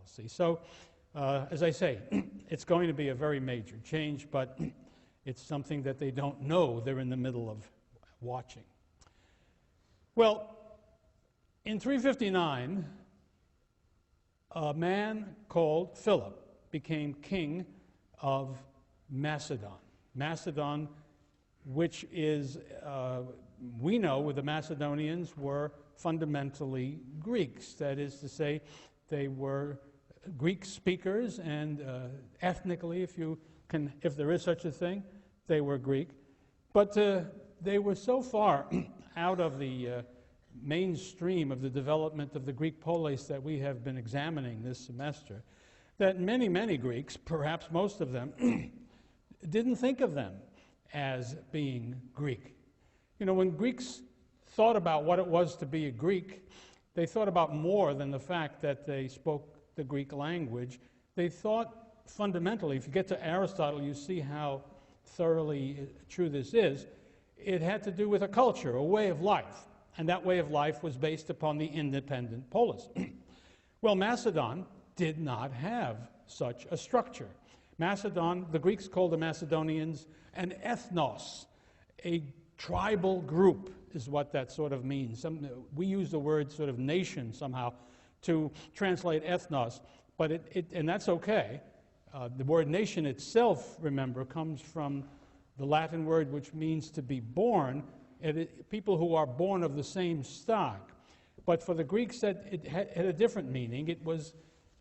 policy. So, as I say, it's going to be a very major change, but it's something that they don't know they're in the middle of watching. Well, in 359, a man called Philip became king of Macedon. Macedon, which is, we know the Macedonians were fundamentally Greeks. That is to say, they were Greek speakers, and ethnically, if there is such a thing, they were Greek. But they were so far out of the mainstream of the development of the Greek polis that we have been examining this semester, that many, many Greeks, perhaps most of them, didn't think of them as being Greek. You know, when Greeks thought about what it was to be a Greek, they thought about more than the fact that they spoke the Greek language. They thought fundamentally, if you get to Aristotle, you see how thoroughly true this is, it had to do with a culture, a way of life. And that way of life was based upon the independent polis. Well, Macedon did not have such a structure. Macedon, the Greeks called the Macedonians an ethnos, a tribal group is what that sort of means. We use the word sort of nation somehow to translate ethnos, but and that's okay. The word nation itself, remember, comes from the Latin word which means to be born, people who are born of the same stock. But for the Greeks, it had a different meaning. It was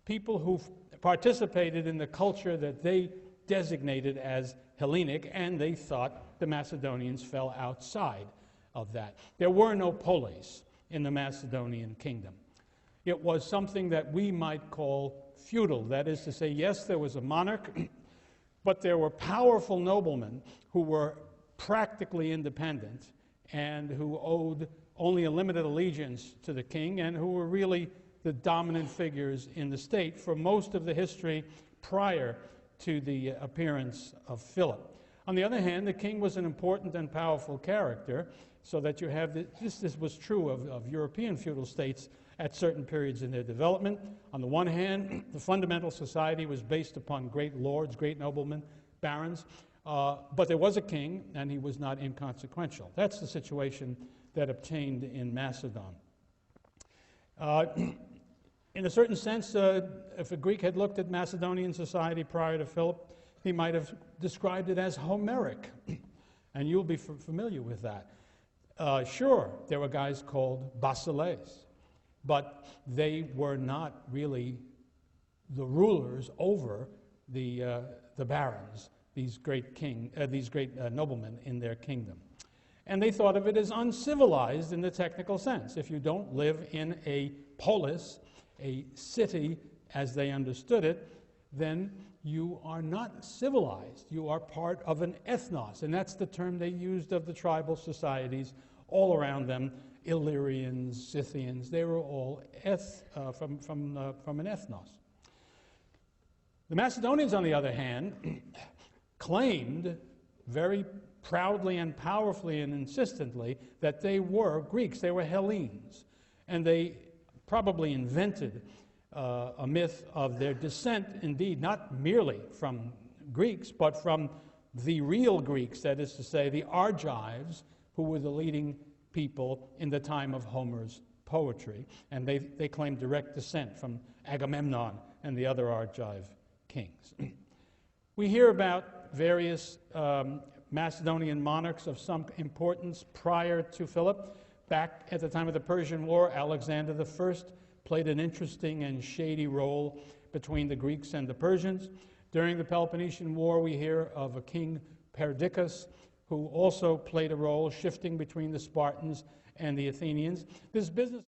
people who participated in the culture that they designated as Hellenic, and they thought the Macedonians fell outside of that. There were no polis in the Macedonian kingdom. It was something that we might call feudal. That is to say, yes, there was a monarch, but there were powerful noblemen who were practically independent and who owed only a limited allegiance to the king and who were really the dominant figures in the state for most of the history prior to the appearance of Philip. On the other hand, the king was an important and powerful character, so that you have this was true of European feudal states at certain periods in their development. On the one hand, the fundamental society was based upon great lords, great noblemen, barons, but there was a king, and he was not inconsequential. That's the situation that obtained in Macedon. In a certain sense, if a Greek had looked at Macedonian society prior to Philip, he might have described it as Homeric, and you'll be familiar with that. Sure, there were guys called basileis, but they were not really the rulers over the barons, these great noblemen in their kingdom. And they thought of it as uncivilized in the technical sense. If you don't live in a polis, a city as they understood it, then you are not civilized. You are part of an ethnos, and that's the term they used of the tribal societies all around them. Illyrians, Scythians, they were all from an ethnos. The Macedonians, on the other hand, claimed very proudly and powerfully and insistently that they were Greeks, they were Hellenes, and they probably invented a myth of their descent, indeed, not merely from Greeks, but from the real Greeks, that is to say, the Argives, who were the leading people in the time of Homer's poetry, and they claimed direct descent from Agamemnon and the other Argive kings. We hear about various Macedonian monarchs of some importance prior to Philip. Back at the time of the Persian War, Alexander I played an interesting and shady role between the Greeks and the Persians. During the Peloponnesian War, we hear of a king, Perdiccas, who also played a role shifting between the Spartans and the Athenians. This business